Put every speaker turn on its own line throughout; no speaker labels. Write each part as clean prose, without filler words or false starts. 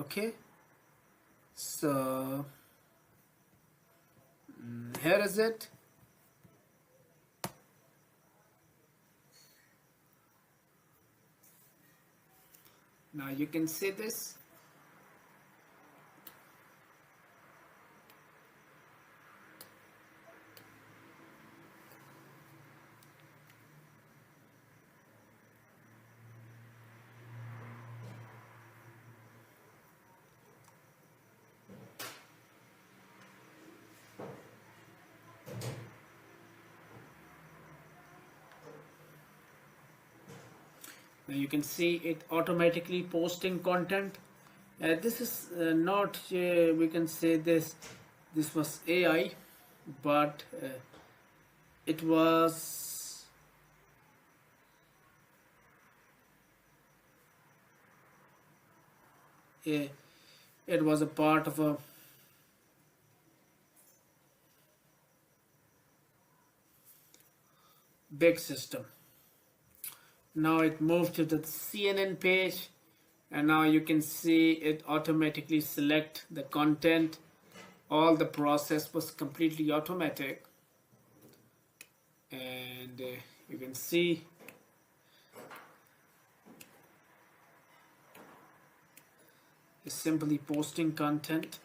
Okay, so here is it. Now you can see this. Now you can see it automatically posting content. This is not, we can say this was AI, but it was a, it was a part of a big system. Now it moved to the CNN page, and now you can see it automatically select the content. All the process was completely automatic, and you can see it's simply posting content.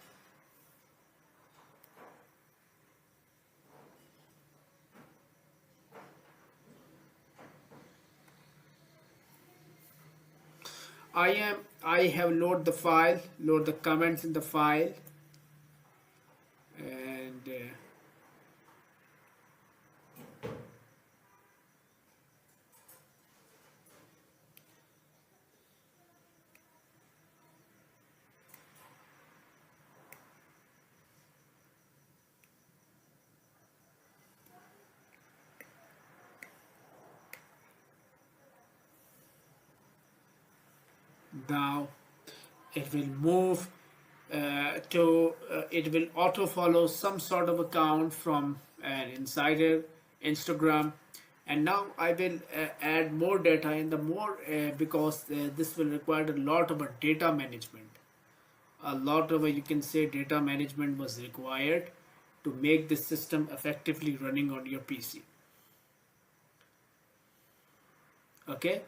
I have load the file, load the comments in the file, and now it will move it will auto follow some sort of account from an insider, Instagram, and now I will add more data in the more because this will require a lot of data management. A lot of you can say data management was required to make this system effectively running on your PC. Okay,